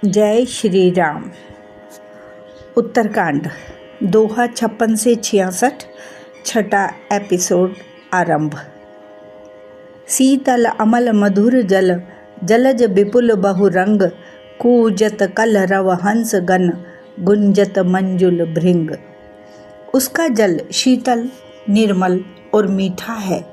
जय श्री राम। उत्तरकांड दोहा 56 से 66 छठा एपिसोड आरंभ। शीतल अमल मधुर जल जलज विपुल बहुरंग कूजत कलरव हंस गण गुंजत मंजुल भृंग। उसका जल शीतल निर्मल और मीठा है।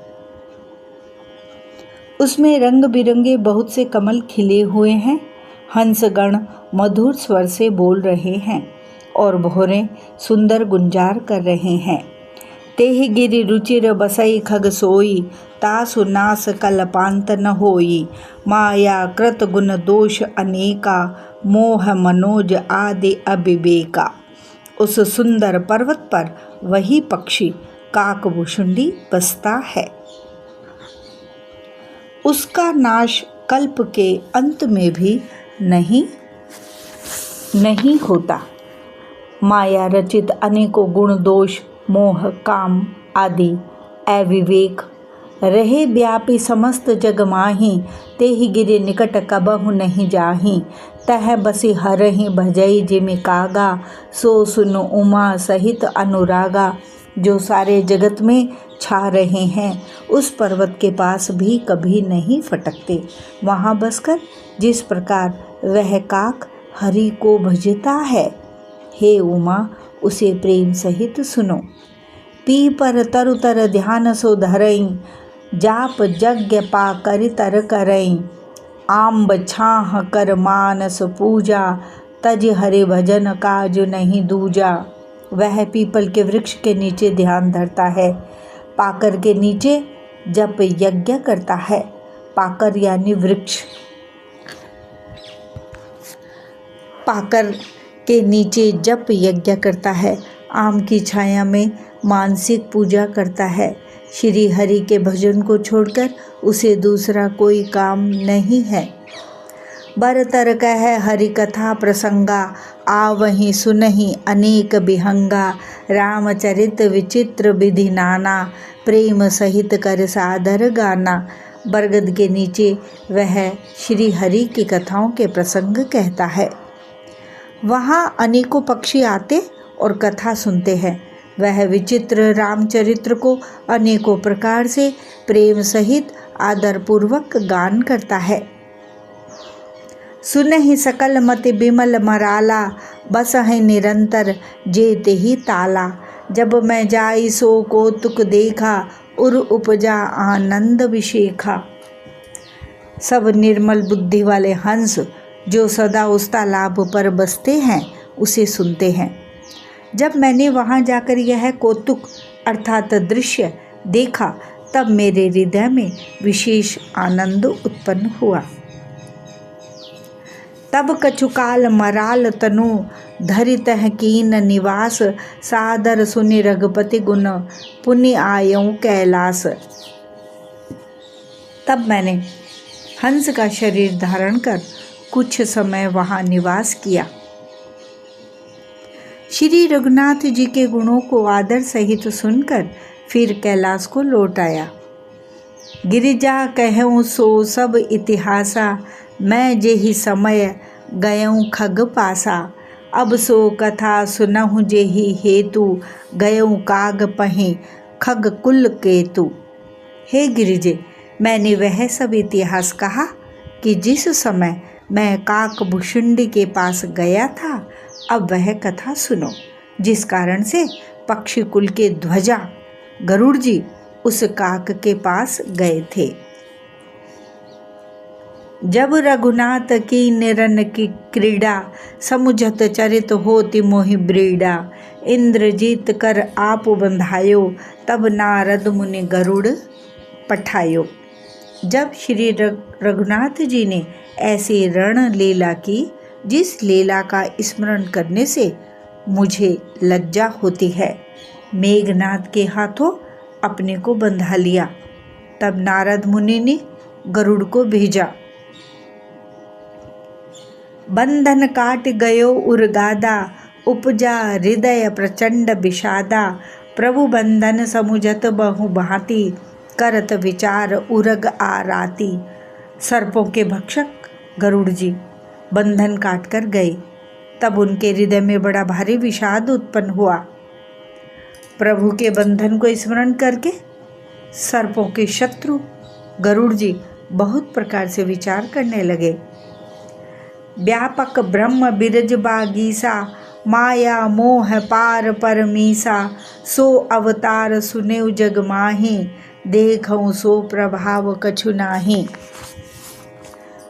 उसमें रंग बिरंगे बहुत से कमल खिले हुए हैं। हंसगण मधुर स्वर से बोल रहे हैं और भौरें सुंदर गुंजार कर रहे हैं। तेहि गिरि रुचिर बसई खग सोई तासु नास कल्पांत न होई। माया कृत गुण दोष अनेका मोह मनोज आदि अविवेका। उस सुंदर पर्वत पर वही पक्षी काकभुषुंडी बसता है। उसका नाश कल्प के अंत में भी नहीं होता। माया रचित अनेकों गुण दोष मोह काम आदि अविवेक रहे व्यापी समस्त जग माही। तेहि गिरि निकट कबहु नहीं जाही। तह बसी हरहि भजई जिमि कागा सो सुन उमा सहित अनुरागा। जो सारे जगत में छा रहे हैं उस पर्वत के पास भी कभी नहीं फटकते। वहाँ बसकर जिस प्रकार वह काक हरि को भजता है, हे उमा उसे प्रेम सहित सुनो। पी पर तरु तर ध्यान सो धरई जाप यज्ञ पा करि तर करई। आम्ब छाह कर मानस पूजा तज हरि भजन काज नहीं दूजा। वह पीपल के वृक्ष के नीचे ध्यान धरता है, पाकर के नीचे जप यज्ञ करता है। पाकर यानी वृक्ष, पाकर के नीचे जप यज्ञ करता है। आम की छाया में मानसिक पूजा करता है। श्री हरि के भजन को छोड़कर उसे दूसरा कोई काम नहीं है। बरतर कह हरि कथा प्रसंगा आवहि सुनहि अनेक बिहंगा। रामचरित विचित्र विधि नाना प्रेम सहित कर सादर गाना। बरगद के नीचे वह श्री हरि की कथाओं के प्रसंग कहता है। वहाँ अनेकों पक्षी आते और कथा सुनते हैं। वह विचित्र रामचरित्र को अनेकों प्रकार से प्रेम सहित आदरपूर्वक गान करता है। सुनहि सकल मति बिमल मराला बसहि निरंतर जेते ही ताला। जब मैं जाई सो कौतुक देखा उर उपजा आनंद विशेखा। सब निर्मल बुद्धि वाले हंस जो सदा उस तालाब पर बसते हैं उसे सुनते हैं। जब मैंने वहाँ जाकर यह कौतुक अर्थात दृश्य देखा तब मेरे हृदय में विशेष आनंद उत्पन्न हुआ। तब कछुकाल मराल तनु धरि तह कीन निवास। सादर सुनि रघुपति गुण पुण्य आयऊ कैलास। तब मैंने हंस का शरीर धारण कर कुछ समय वहाँ निवास किया। श्री रघुनाथ जी के गुणों को आदर सहित सुनकर फिर कैलाश को लौट आया। गिरिजा कहूँ सो सब इतिहासा मैं जेहि समय गयऊँ खग पासा। अब सो कथा सुनहु जेहि हेतु गयऊँ काग पहि खग कुल केतु। हे गिरिजे, मैंने वह सब इतिहास कहा कि जिस समय मैं काकभुषुंडी के पास गया था। अब वह कथा सुनो जिस कारण से पक्षी कुल के ध्वजा गरुड़ जी उस काक के पास गए थे। जब रघुनाथ की निरन की क्रीड़ा समुझत चरित होति मोहि ब्रीड़ा। इंद्रजीत कर आप बंधायो तब नारद मुनि गरुड़ पठायो। जब श्री रघुनाथ जी ने ऐसी रण लीला की जिस लीला का स्मरण करने से मुझे लज्जा होती है, मेघनाद के हाथों अपने को बंधा लिया। तब नारद मुनि ने गरुड़ को भेजा। बंधन काट गयो उरगादा उपजा हृदय प्रचंड विषादा। प्रभु बंधन समुझत बहु भांति करत विचार उरग आराती। सर्पों के भक्षक गरुड़ जी बंधन काट कर गए। तब उनके हृदय में बड़ा भारी विषाद उत्पन्न हुआ। प्रभु के बंधन को स्मरण करके सर्पों के शत्रु गरुड़ जी बहुत प्रकार से विचार करने लगे। व्यापक ब्रह्म बिरज बागीसा, माया मोह पार परमीसा, सो अवतार सुनेव जग माही, देखऊं सो प्रभाव कछु नाही।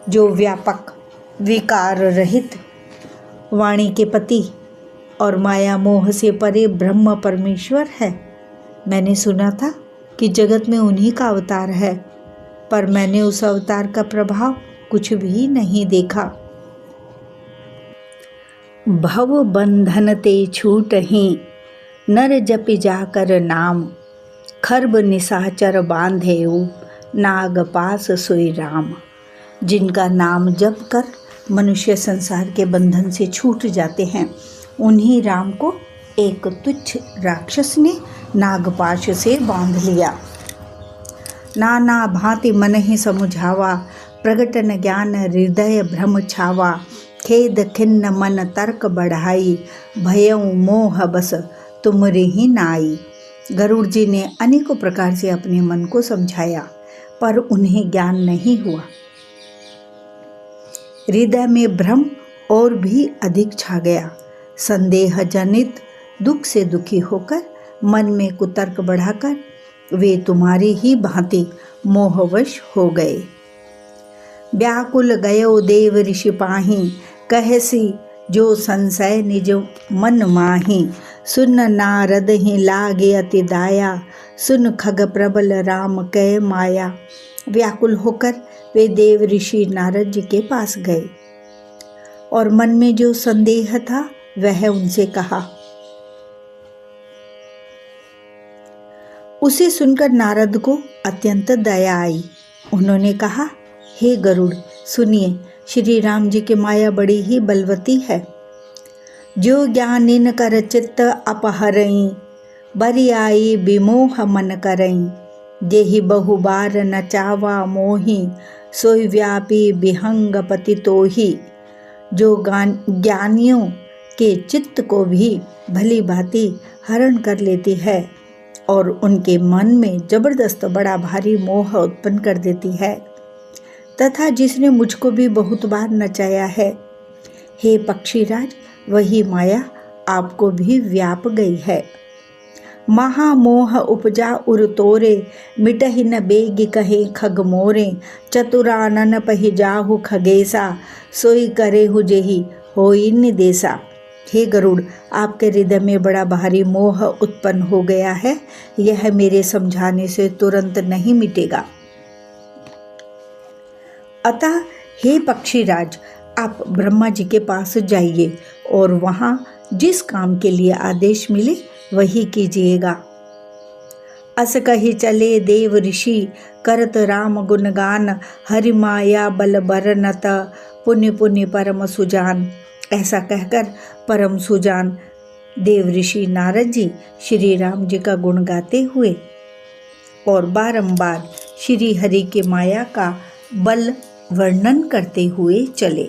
जो व्यापक विकार रहित वाणी के पति और माया मोह से परे ब्रह्म परमेश्वर है। मैंने सुना था कि जगत में उन्हीं का अवतार है, पर मैंने उस अवतार का प्रभाव कुछ भी नहीं देखा। भव बंधन ते छूटहि, नर जपि जाकर नाम, खर्ब निशाचर बांधेउ, नाग पास सोई राम। जिनका नाम जप कर मनुष्य संसार के बंधन से छूट जाते हैं, उन्हीं राम को एक तुच्छ राक्षस ने नागपाश से बांध लिया। नाना भांति मन ही समुझावा, प्रगटन ज्ञान हृदय भ्रम छावा, खेद खिन्न मन तर्क बढ़ाई, भयउ मोह बस तुमरे ही नाई। गरुड़ जी ने अनेकों प्रकार से अपने मन को समझाया, पर उन्हें ज्ञान नहीं हुआ। हृदय में भ्रम और भी अधिक छा गया। संदेह जनित दुख से दुखी होकर मन में कुतर्क बढ़ाकर वे तुम्हारी ही भांति मोहवश हो गए। व्याकुल गयो देव ऋषि पाही, कहसी जो संशय निज मन माही। सुन नारद ही लागे अति दाया, सुन खग प्रबल राम कै माया। व्याकुल होकर वे देव ऋषि नारद जी के पास गए और मन में जो संदेह था वह उनसे कहा। उसे सुनकर नारद को अत्यंत दया आई। उन्होंने कहा, हे गरुड़, सुनिए, श्री राम जी की माया बड़ी ही बलवती है। जो ज्ञानिन कर चित्त अपहरई, बरी आई विमोह मन करई। जेहि बहु बार नचावा मोही, सोई व्यापी विहंग पति तोही। जो ज्ञानियों के चित्त को भी भली भांति हरण कर लेती है और उनके मन में जबरदस्त बड़ा भारी मोह उत्पन्न कर देती है, तथा जिसने मुझको भी बहुत बार नचाया है। हे पक्षीराज, वही माया आपको भी व्याप गई है। महामोह उपजा उर तोरे, मिटहि न बेग कहे खग मोरे। चतुरानन पहि जाहु खगेसा, सोई करे हु जेहि होई निदेसा। हे गरुड़, आपके हृदय में बड़ा भारी मोह उत्पन्न हो गया है। यह मेरे समझाने से तुरंत नहीं मिटेगा। अतः हे पक्षीराज, आप ब्रह्मा जी के पास जाइए और वहाँ जिस काम के लिए आदेश मिले वही कीजिएगा। अस कही चले देव ऋषि, करत राम गुणगान। हरि माया बल बरनत, पुण्य पुण्य परम सुजान। ऐसा कहकर परम सुजान देव ऋषि नारद जी श्री राम जी का गुण गाते हुए और बारंबार श्री हरि के माया का बल वर्णन करते हुए चले।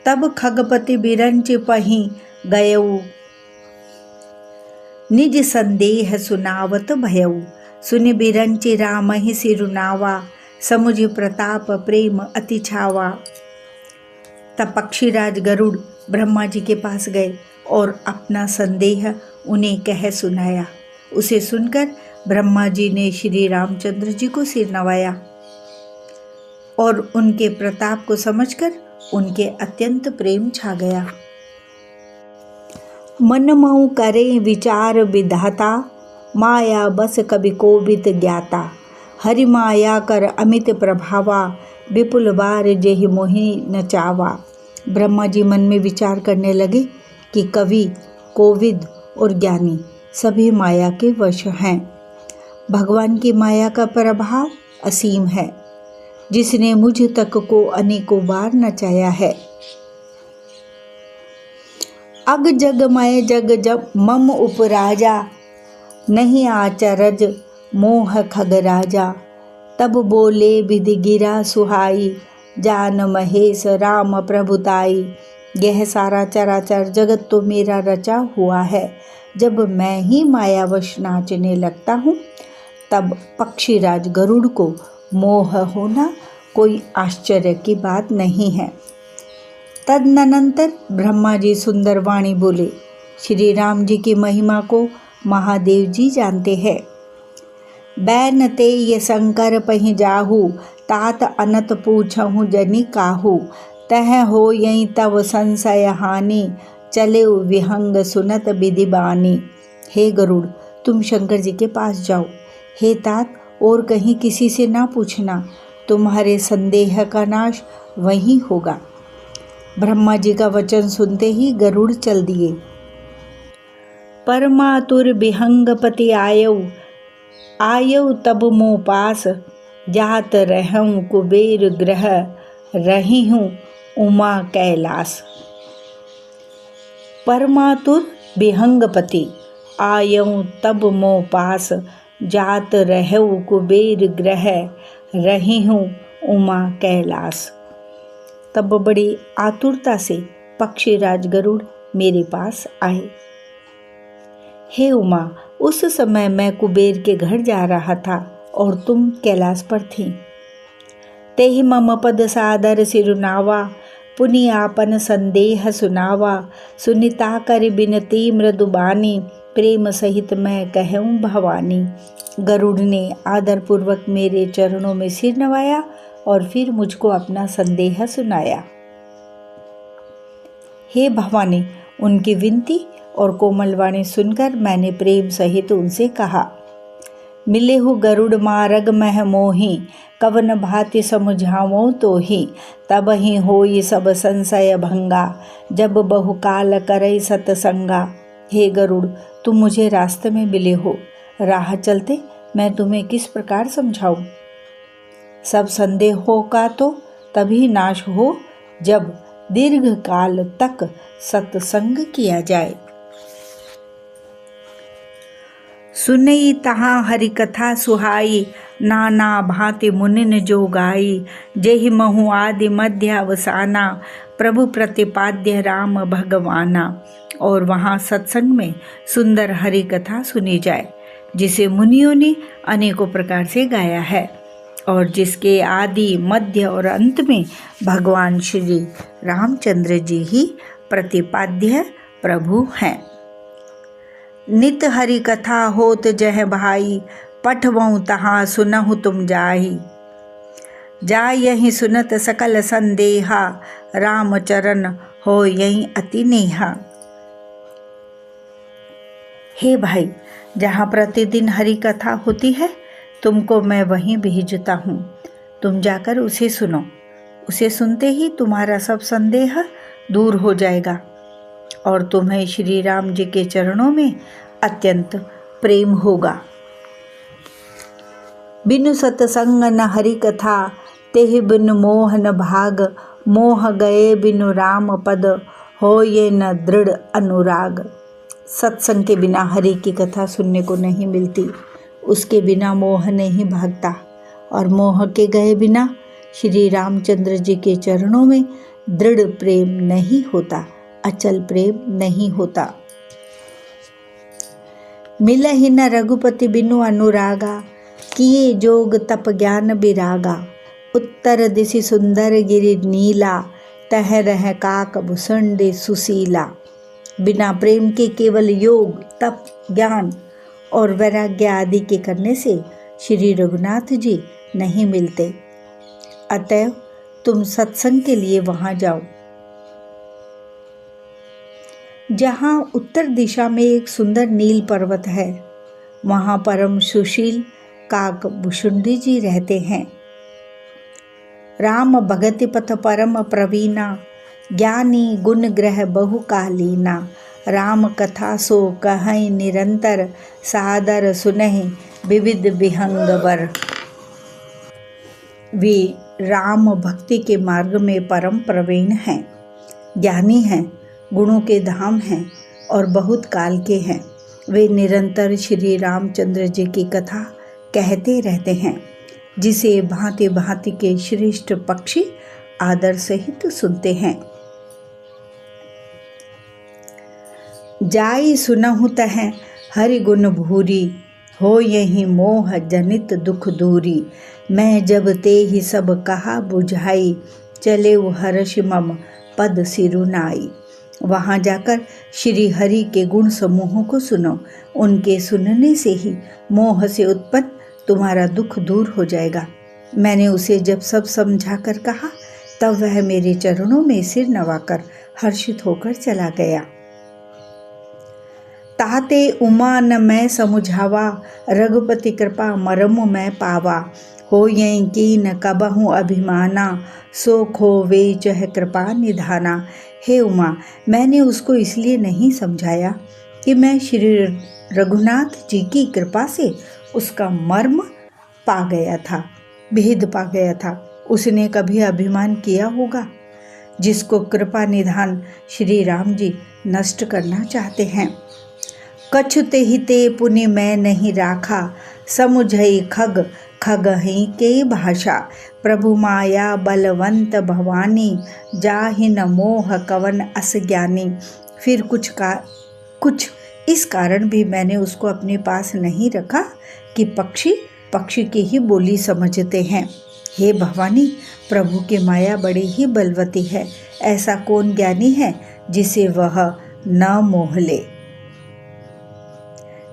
तब खगपति बिरंच पही गयऊ, निज संदेह सुनावत भयऊ। सुनि बिरंच राम ही सिरुनावा, समुझ प्रताप प्रेम अति छावा। तब पक्षीराज गरुड़ ब्रह्मा जी के पास गए और अपना संदेह उन्हें कह सुनाया। उसे सुनकर ब्रह्मा जी ने श्री रामचंद्र जी को सिर नवाया और उनके प्रताप को समझकर उनके अत्यंत प्रेम छा गया। मन मऊ करे विचार विधाता, माया बस कभी कोविद ज्ञाता। हरि माया कर अमित प्रभावा, विपुल बार जेहि मोहि नचावा। ब्रह्मा जी मन में विचार करने लगे कि कवि, कोविद और ज्ञानी सभी माया के वश हैं। भगवान की माया का प्रभाव असीम है, जिसने मुझ तक को अनेकों बार नचाया है। अग जग मय जग जब मम उपराजा, नहीं आचरज मोह खग राजा। तब बोले विधि गिरा सुहाई, जान महेश राम प्रभुताई। यह सारा चराचर जगत तो मेरा रचा हुआ है। जब मैं ही मायावश नाचने लगता हूँ तब पक्षीराज गरुड़ को मोह होना कोई आश्चर्य की बात नहीं है। तदनंतर ब्रह्मा जी सुंदर वाणी बोले। श्री राम जी की महिमा को महादेव जी जानते हैं। बैन ते ये शंकर पहि जाहू, तात अनत पूछहु जनि काहू। तह हो यही तव संशय हानि, चले विहंग सुनत विधि बानी। हे गरुड़, तुम शंकर जी के पास जाओ। हे तात, और कहीं किसी से ना पूछना, तुम्हारे संदेह का नाश वहीं होगा। ब्रह्मा जी का वचन सुनते ही गरुड़ चल दिए। परमातुर विहंगपति आयऊ तब मोह पास, जात रहूं कुबेर ग्रह, रही हूँ उमा कैलास। परमातुर विहंगपति आयऊ तब मोह पास, जात रहूं कुबेर ग्रह, रही हूँ उमा कैलास। तब बड़ी आतुरता से पक्षीराज गरुड़ मेरे पास आए। हे उमा, उस समय मैं कुबेर के घर जा रहा था और तुम कैलाश पर थी। तेहि मम पद सादर सिरुनावा, पुनि आपन संदेह सुनावा। सुनिता कर बिनती मृदुबानी, प्रेम सहित मैं कहूँ भवानी। गरुड़ ने आदरपूर्वक मेरे चरणों में सिर नवाया और फिर मुझको अपना संदेह सुनाया। हे भवानी, उनकी विनती और कोमल वाणी सुनकर मैंने प्रेम सहित उनसे कहा। मिले हु गरुड़ मारग मह मोही, कवन भाति समझावो तो ही। तब ही होई सब संशय भंगा, जब बहुकाल करई सतसंगा। हे गरुड़, तुम मुझे रास्ते में मिले हो, राह चलते मैं तुम्हें किस प्रकार समझाऊं। सब संदेहों का तो तभी नाश हो जब दीर्घ काल तक सत्संग किया जाए। सुनई तहाँ हरि कथा सुहाई, नाना भांति मुनिन जो गाई। जेहि महु आदि मध्य अवसाना, प्रभु प्रतिपाद्य राम भगवाना। और वहाँ सत्संग में सुंदर हरि कथा सुनी जाए, जिसे मुनियों ने अनेकों प्रकार से गाया है और जिसके आदि मध्य और अंत में भगवान श्री रामचंद्र जी ही प्रतिपाद्य प्रभु हैं। नित हरि कथा होत जह भाई, पठवऊँ तहाँ सुनहु तुम जाहि। जाय यही सुनत सकल संदेहा, राम चरण हो यही अति नेहा। हे भाई, जहाँ प्रतिदिन हरि कथा होती है तुमको मैं वहीं भेजता हूँ। तुम जाकर उसे सुनो। उसे सुनते ही तुम्हारा सब संदेह दूर हो जाएगा और तुम्हें श्री राम जी के चरणों में अत्यंत प्रेम होगा। बिनु सतसंग न हरि कथा, तेहि बिनु मोह न भाग। मोह गए बिनु राम पद, हो ये न दृढ़ अनुराग। सत्संग के बिना हरि की कथा सुनने को नहीं मिलती, उसके बिना मोह नहीं भागता और मोह के गए बिना श्री रामचंद्र जी के चरणों में दृढ़ प्रेम नहीं होता, अचल प्रेम नहीं होता। मिलहि न रघुपति बिनु अनुरागा, किए जोग तप ज्ञान बिरागा। उत्तर दिशि सुंदर गिरि नीला, तह रह काक भुसंडे सुशीला। बिना प्रेम के केवल योग तप ज्ञान और वैराग्य आदि के करने से श्री रघुनाथ जी नहीं मिलते। अतएव तुम सत्संग के लिए वहां जाओ। जहाँ उत्तर दिशा में एक सुंदर नील पर्वत है, वहाँ परम सुशील काक भुसुंडी जी रहते हैं। राम भगति पथ परम प्रवीणा, ज्ञानी गुण ग्रह बहुकालीना। राम कथा सो कहै निरंतर, सादर सुनहि विविध विहंगवर। वे राम भक्ति के मार्ग में परम प्रवीण हैं, ज्ञानी हैं, गुणों के धाम हैं और बहुत काल के हैं। वे निरंतर श्री रामचंद्र जी की कथा कहते रहते हैं, जिसे भांति भांति के श्रेष्ठ पक्षी आदर सहित सुनते हैं। जाई सुनहु तह हरि गुण भूरी, हो यही मोह जनित दुख दूरी। मैं जब ते ही सब कहा बुझाई, चले वो हर्ष मम पद सिरुनाई। वहाँ जाकर श्री हरि के गुण समूहों को सुनो। उनके सुनने से ही मोह से उत्पन्न तुम्हारा दुख दूर हो जाएगा। मैंने उसे जब सब समझा कर कहा, तब वह मेरे चरणों में सिर नवाकर हर्षित होकर चला गया। ताते उमा न मैं समुझावा, रघुपति कृपा मरम मैं पावा। हो यही की न कबहू अभिमाना, सो खोवे चह कृपा निधाना। हे उमा, मैंने उसको इसलिए नहीं समझाया कि मैं श्री रघुनाथ जी की कृपा से उसका मर्म पा गया था, भेद पा गया था। उसने कभी अभिमान किया होगा, जिसको कृपा निधान श्री राम जी नष्ट करना चाहते हैं। कछुते हिते पुनि मैं नहीं राखा, समुझई खग खगहि के भाषा। प्रभु माया बलवंत भवानी, जाहि न मोह कवन अस ज्ञानी। फिर कुछ इस कारण भी मैंने उसको अपने पास नहीं रखा कि पक्षी पक्षी की ही बोली समझते हैं। हे भवानी, प्रभु की माया बड़ी ही बलवती है। ऐसा कौन ज्ञानी है जिसे वह न मोह ले।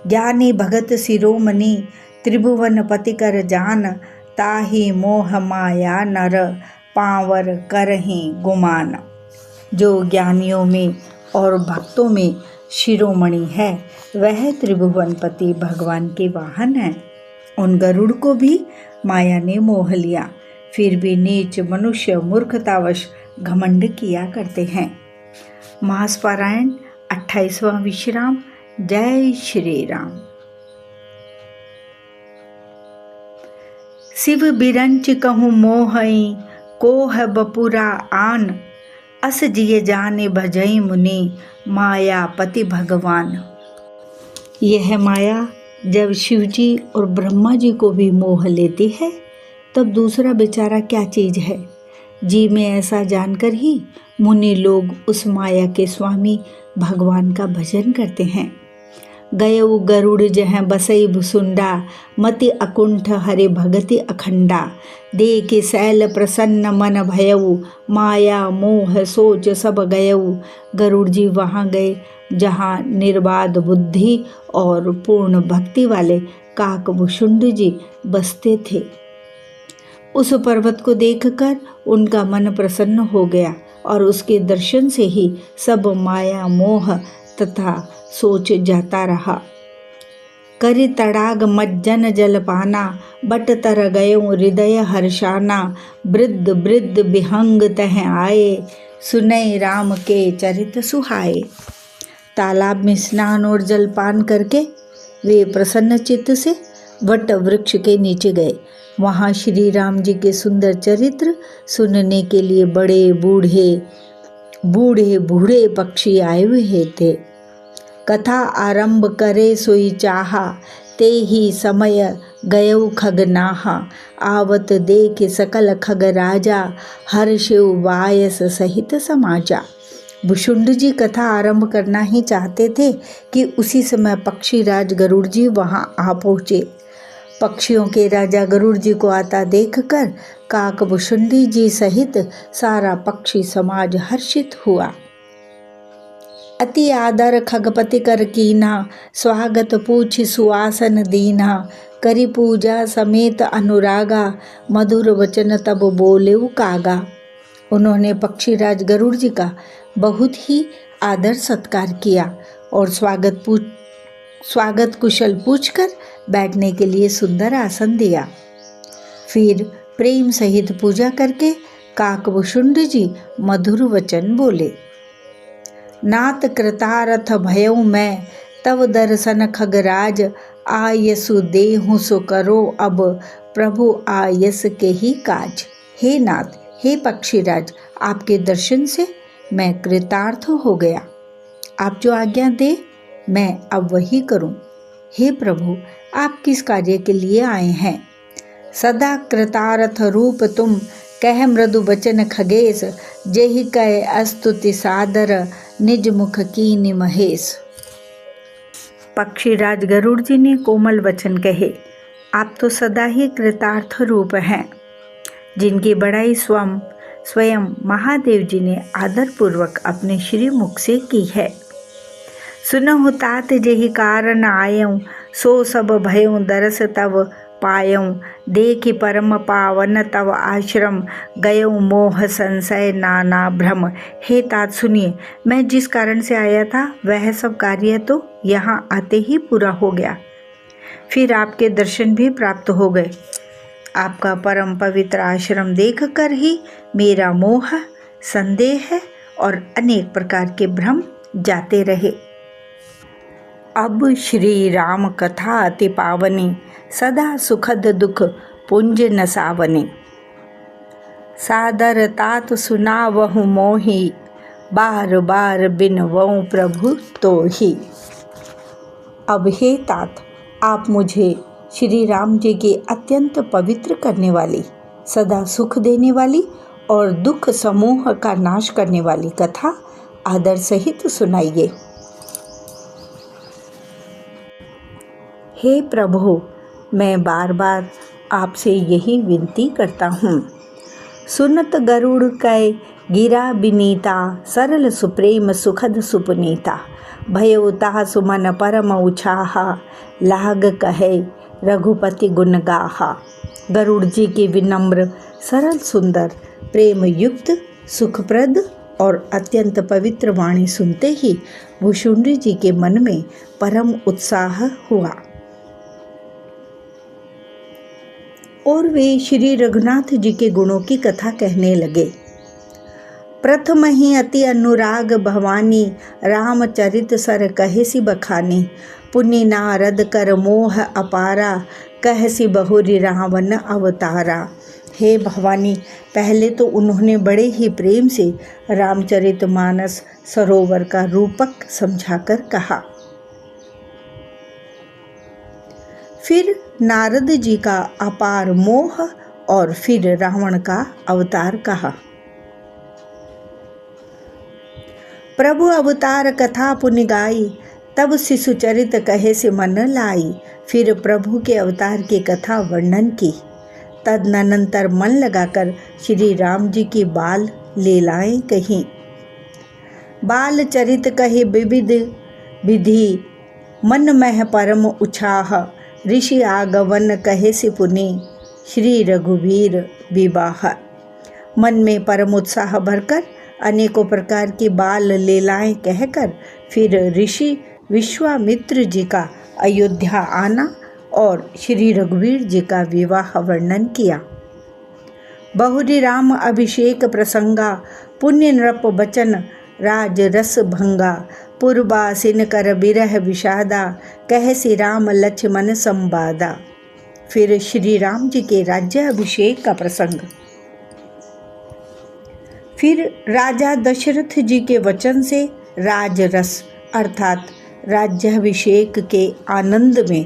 ज्ञानी भगत शिरोमणि, त्रिभुवन पति कर जान। ताहि मोह माया नर, पावर करहि गुमान। जो ज्ञानियों में और भक्तों में शिरोमणि है, वह त्रिभुवनपति भगवान के वाहन है। उन गरुड़ को भी माया ने मोह लिया, फिर भी नीच मनुष्य मूर्खतावश घमंड किया करते हैं। मास पारायण 28वां विश्राम। जय श्री राम। शिव बिरंच कहूँ मोहई, कोह बपुरा आन। अस जिय जाने भजई मुनि, माया पति भगवान। यह माया जब शिव जी और ब्रह्मा जी को भी मोह लेती है, तब दूसरा बेचारा क्या चीज़ है। जी में ऐसा जानकर ही मुनि लोग उस माया के स्वामी भगवान का भजन करते हैं। गयउ गरुड़ जह बसई भुसुंडा, मति अकुंठ हरे भगति अखंडा। देख शैल प्रसन्न मन भयउ, माया मोह सोच सब गयउ। गरुड़ जी वहाँ गए जहाँ निर्बाध बुद्धि और पूर्ण भक्ति वाले काकभुषुंड जी बसते थे। उस पर्वत को देखकर उनका मन प्रसन्न हो गया और उसके दर्शन से ही सब माया मोह तथा सोच जाता रहा। करि तड़ाग मज्जन जलपाना, बट तर गयो हृदय हर्षाना। वृद्ध वृद्ध विहंग तह आए, सुनय राम के चरित सुहाए। तालाब में स्नान और जलपान करके वे प्रसन्न चित्त से वट वृक्ष के नीचे गए। वहाँ श्री राम जी के सुंदर चरित्र सुनने के लिए बड़े बूढ़े बूढ़े पक्षी आए हुए थे। कथा आरंभ करे सोई चाहा, ते ही समय गयउ खगनाहा। आवत देख सकल खग राजा, हर्षिव वायस सहित समाजा। भुषुंड जी कथा आरंभ करना ही चाहते थे कि उसी समय पक्षी राज गरुड़ जी वहां आ पहुँचे। पक्षियों के राजा गरुड़ जी को आता देखकर काकभुषुंडी जी सहित सारा पक्षी समाज हर्षित हुआ। अति आदर खगपति कर कीना, स्वागत पूछ सुआसन दीना। करी पूजा समेत अनुरागा, मधुर वचन तब बोलेउ कागा। उन्होंने पक्षीराज गरुड़ जी का बहुत ही आदर सत्कार किया और स्वागत कुशल पूछकर बैठने के लिए सुंदर आसन दिया। फिर प्रेम सहित पूजा करके काकभुषुंड जी मधुर वचन बोले। नात कृतारथ भयउ मैं, तव दर्शन खगराज। आयसु देहु सो करो अब, प्रभु आयस के ही काज। हे नाथ, हे पक्षीराज, आपके दर्शन से मैं कृतार्थ हो गया। आप जो आज्ञा दे मैं अब वही करूं। हे प्रभु, आप किस कार्य के लिए आए हैं? सदा कृतार्थ रूप तुम, कह मृदु बचन खगेश, जेहि कहे अस्तुति सादर, निज मुख कीनि महेश। पक्षीराज गरुड़ जी ने कोमल वचन कहे, आप तो सदा ही कृतार्थ रूप हैं, जिनकी बड़ाई स्वयं महादेव जी ने आदरपूर्वक अपने श्री मुख से की है। सुनहु तात जेहि कारण आयऊँ, सो सब भयों दरस तव पायऊँ। देखि परम पावन तव आश्रम, गयों मोह संशय नाना भ्रम। हे तात सुनिए, मैं जिस कारण से आया था वह सब कार्य तो यहाँ आते ही पूरा हो गया। फिर आपके दर्शन भी प्राप्त हो गए। आपका परम पवित्र आश्रम देखकर ही मेरा मोह, संदेह और अनेक प्रकार के भ्रम जाते रहे। अब श्री राम कथा अति पावनी, सदा सुखद दुख पुंज नसावनी। सादर तात सुनावहु मोहि, बार बार बिनवऊँ प्रभु तोहि। अब हे तात, आप मुझे श्री राम जी की अत्यंत पवित्र करने वाली, सदा सुख देने वाली और दुख समूह का नाश करने वाली कथा आदर सहित सुनाइए। हे प्रभु, मैं बार बार आपसे यही विनती करता हूँ। सुनत गरुड़ कै गिरा बिनीता, सरल सुप्रेम सुखद सुपुनीता। भयो ताह सुमन परम उछाहा, लाग कहे रघुपति गुण गाहा। गरुड़ जी की विनम्र, सरल, सुंदर, प्रेम युक्त, सुखप्रद और अत्यंत पवित्र वाणी सुनते ही भुशुंडी जी के मन में परम उत्साह हुआ और वे श्री रघुनाथ जी के गुणों की कथा कहने लगे। प्रथम ही अति अनुराग भवानी, रामचरित सर कहेसी बखानी। पुण्य नारद कर मोह अपारा, कहसी बहुरी रावण अवतारा। हे भवानी, पहले तो उन्होंने बड़े ही प्रेम से रामचरितमानस सरोवर का रूपक समझाकर कहा। फिर नारद जी का अपार मोह और फिर रावण का अवतार कहा। प्रभु अवतार कथा पुनि गाई, तब शिशु चरित कहे से मन लाई। फिर प्रभु के अवतार की कथा वर्णन की। तदनंतर मन लगाकर श्री राम जी की बाल लीलाएं कहीं। बाल चरित कहे विविध विधि, मन मह परम उछाह। ऋषि आगवन कहे से पुनि, श्री रघुवीर विवाह। मन में परम उत्साह भरकर अनेकों प्रकार की बाल लीलाएं कहकर फिर ऋषि विश्वामित्र जी का अयोध्या आना और श्री रघुवीर जी का विवाह वर्णन किया। बहुरी राम अभिषेक प्रसंगा, पुण्य नृप बचन राज रस भंगा। पूर्वासिन कर बिरह विषादा, कहसी राम लक्ष्मण संवादा। फिर श्री राम जी के राज्य अभिषेक का प्रसंग। फिर राजा दशरथ जी के वचन से राजरस अर्थात राज्याभिषेक के आनंद में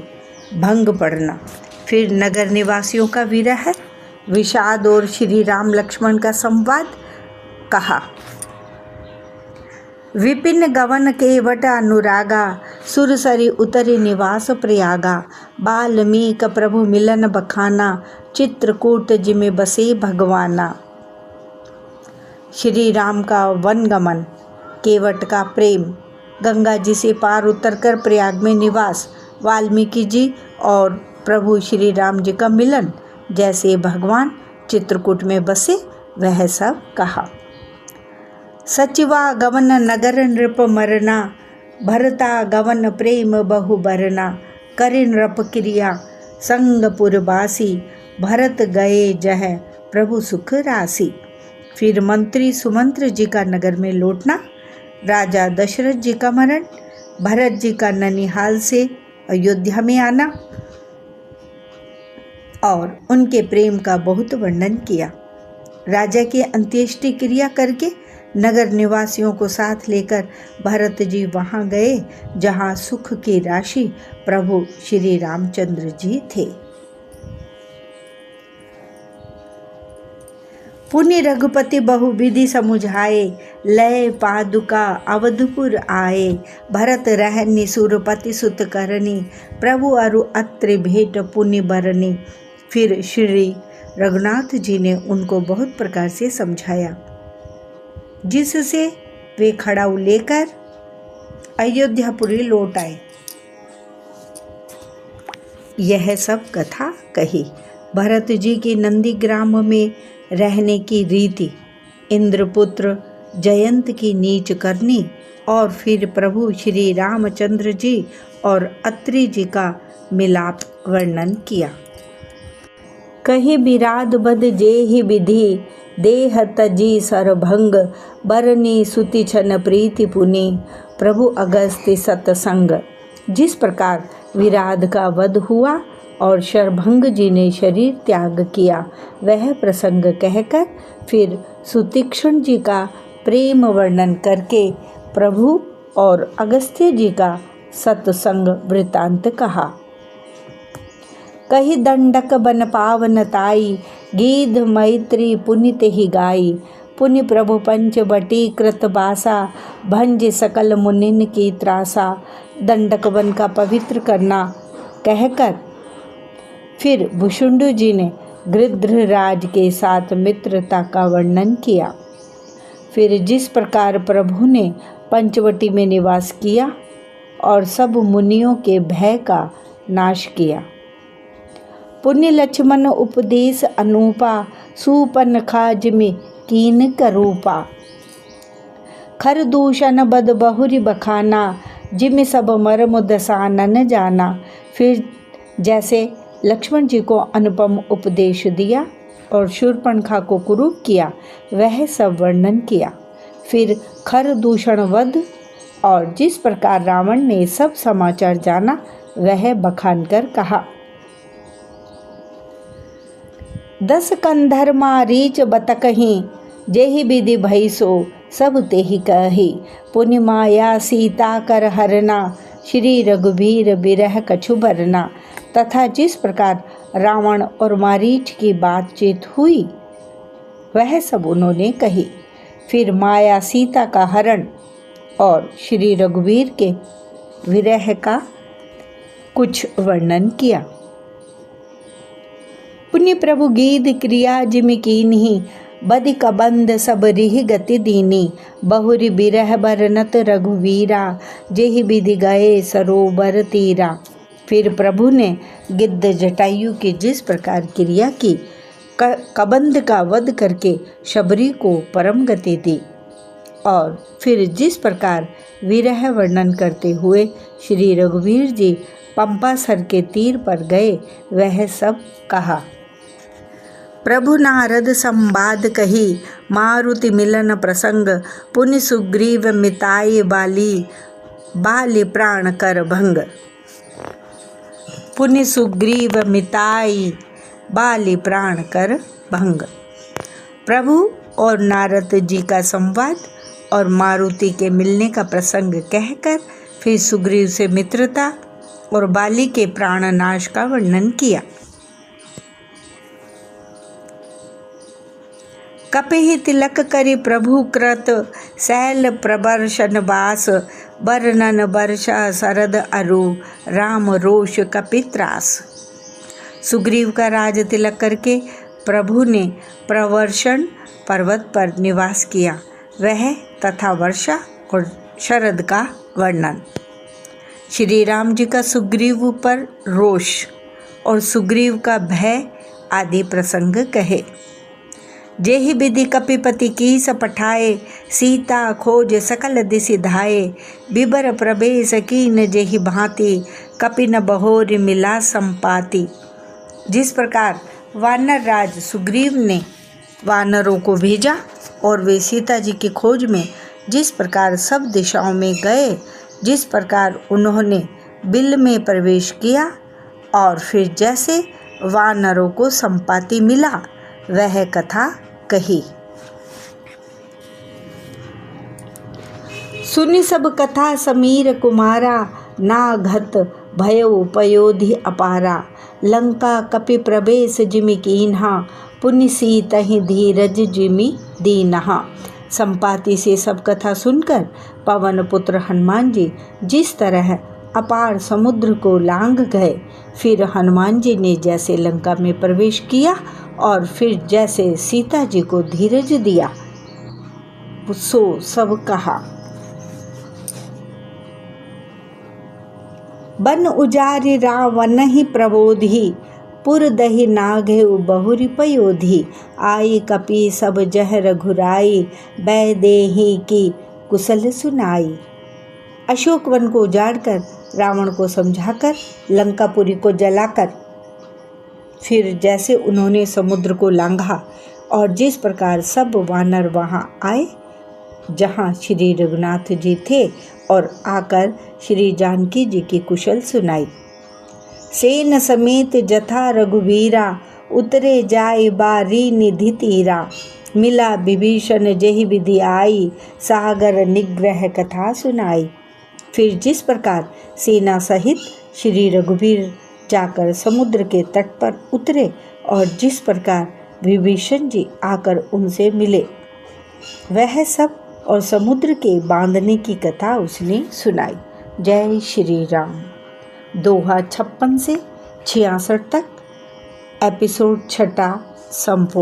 भंग पड़ना। फिर नगर निवासियों का विरह, विषाद और श्री राम लक्ष्मण का संवाद कहा। विपिन गवन केवट अनुरागा, सुरसरी उतरि निवास प्रयागा। बाल्मीक प्रभु मिलन बखाना, चित्रकूट जिमे बसे भगवाना। श्री राम का वनगमन, केवट का प्रेम, गंगा जी से पार उतरकर प्रयाग में निवास, वाल्मीकि जी और प्रभु श्री राम जी का मिलन, जैसे भगवान चित्रकूट में बसे वह सब कहा। सचिवा गवन नगर नृप मरना, भरता गवन प्रेम बहु बरना। करे नृप क्रिया संगपुर बासी, भरत गए जह प्रभु सुख राशि। फिर मंत्री सुमंत्र जी का नगर में लौटना, राजा दशरथ जी का मरण, भरत जी का ननिहाल से अयोध्या में आना और उनके प्रेम का बहुत वर्णन किया। राजा की अंत्येष्टि क्रिया करके नगर निवासियों को साथ लेकर भरत जी वहां गए जहां सुख की राशि प्रभु श्री रामचंद्र जी थे। पुनि रघुपति बहुविधि समुझाए, लय पादुका अवधपुर आए। भरत रहनि सुरपति सुत करनी, प्रभु अरु अत्रि भेंट पुनि बरनी। फिर श्री रघुनाथ जी ने उनको बहुत प्रकार से समझाया, जिससे वे खड़ाऊ लेकर अयोध्यापुरी लौट आए। यह सब कथा कही। भरत जी की नंदीग्राम में रहने की रीति, इंद्रपुत्र जयंत की नीच करनी, और फिर प्रभु श्री रामचंद्र जी और अत्रि जी का मिलाप वर्णन किया। कही बिराद बद जेहि विधि, देह तजी सरभंग, बरनी सुति छन प्रीति पुनि, प्रभु अगस्त्य सतसंग। जिस प्रकार विराध का वध हुआ और शरभंग जी ने शरीर त्याग किया, वह प्रसंग कहकर फिर सुतीक्ष्ण जी का प्रेम वर्णन करके प्रभु और अगस्त्य जी का सत्संग वृतांत कहा। कही दंडक बन पावन ताई, गीध मैत्री पुनित ही गाई, पुनि प्रभु पंचवटी कृत बासा, भंज सकल मुनिन की त्रासा। दंडक वन का पवित्र करना कहकर फिर भुषुंडु जी ने गृध्रराज के साथ मित्रता का वर्णन किया। फिर जिस प्रकार प्रभु ने पंचवटी में निवास किया और सब मुनियों के भय का नाश किया। पुण्य लक्ष्मण उपदेश अनूपा, सुपन खाज में कीन करूपा। खर दूषण बद बहुरी बखाना, जिम सब मर्म दसानन जाना। फिर जैसे लक्ष्मण जी को अनुपम उपदेश दिया और शूर्पणखा को कुरूप किया, वह सब वर्णन किया। फिर खर दूषण वध और जिस प्रकार रावण ने सब समाचार जाना, वह बखान कर कहा। 10 कंधर मारीच बतकहीं, जेहि विधि भई सो सब तेहि कही। पुनि माया सीता कर हरना, श्री रघुबीर बिरह कछु भरना। तथा जिस प्रकार रावण और मारीच की बातचीत हुई, वह सब उन्होंने कही। फिर माया सीता का हरण और श्री रघुवीर के विरह का कुछ वर्णन किया। पुण्य प्रभु गीध क्रिया जिम कीन्ही, बदि कबंध सब रिहि गति दीनी। बहुरी बिरह बरनत रघुवीरा, जेहि विधि गए सरोवर तीरा। फिर प्रभु ने गिद्ध जटायु की जिस प्रकार क्रिया की, कबंध का वध करके शबरी को परम गति दी, और फिर जिस प्रकार विरह वर्णन करते हुए श्री रघुवीर जी पंपासर के तीर पर गए, वह सब कहा। प्रभु नारद संवाद कही, मारुति मिलन प्रसंग। पुनि सुग्रीव मिताय बाली, बाली प्राण कर भंग। पुनि सुग्रीव मिताई, बाली प्राण कर भंग। प्रभु और नारद जी का संवाद और मारुति के मिलने का प्रसंग कहकर फिर सुग्रीव से मित्रता और बाली के प्राणनाश का वर्णन किया। कपिहि तिलक करि प्रभु कृत, शैल प्रबर्शन बास। बरनन वर्षा शरद अरु, राम रोष कपित्रास। सुग्रीव का राज तिलक करके प्रभु ने प्रवर्षण पर्वत पर निवास किया, वह तथा वर्षा और शरद का वर्णन। श्री राम जी का सुग्रीव पर रोष और सुग्रीव का भय आदि प्रसंग कहे। जेहि विधि कपिपति कीस पठाए, सीता खोज सकल दिशि धाये। बिबर प्रवेश कीन जेहि भांति, कपि न बहोर मिला संपाति। जिस प्रकार वानर राज सुग्रीव ने वानरों को भेजा और वे सीता जी की खोज में जिस प्रकार सब दिशाओं में गए, जिस प्रकार उन्होंने बिल में प्रवेश किया और फिर जैसे वानरों को संपाति मिला, वह कथा कही। सुनि सब कथा समीर कुमारा, नाघत भयो पयोधि अपारा। लंका कपि प्रवेश जिमि कीन्हा, पुण्य सीतहि धीरज जिमि दीनहा। संपाति से सब कथा सुनकर पवन पुत्र हनुमान जी जिस तरह अपार समुद्र को लांघ गए, फिर हनुमान जी ने जैसे लंका में प्रवेश किया और फिर जैसे सीता जी को धीरज दिया, सो सब कहा। बन उजारि रावणहि प्रबोधि, पुर दहि नाघेउ बहुरि पयोधि। आई कपि सब जह रघुराई, बैदेही की कुशल सुनाई। अशोक वन को उजाड़कर, रावण को समझाकर, लंकापुरी को जलाकर, फिर जैसे उन्होंने समुद्र को लांघा और जिस प्रकार सब वानर वहां आए जहां श्री रघुनाथ जी थे और आकर श्री जानकी जी की कुशल सुनाई। सेन समेत जथा रघुवीरा, उतरे जाए बारी निधि तीरा। मिला विभीषण जेहि विधि आई, सागर निग्रह कथा सुनाई। फिर जिस प्रकार सेना सहित श्री रघुवीर जाकर समुद्र के तट पर उतरे और जिस प्रकार विभीषण जी आकर उनसे मिले, वह सब और समुद्र के बांधने की कथा उसने सुनाई। जय श्री राम। दोहा 56 से 66 तक एपिसोड 6 संपूर्ण।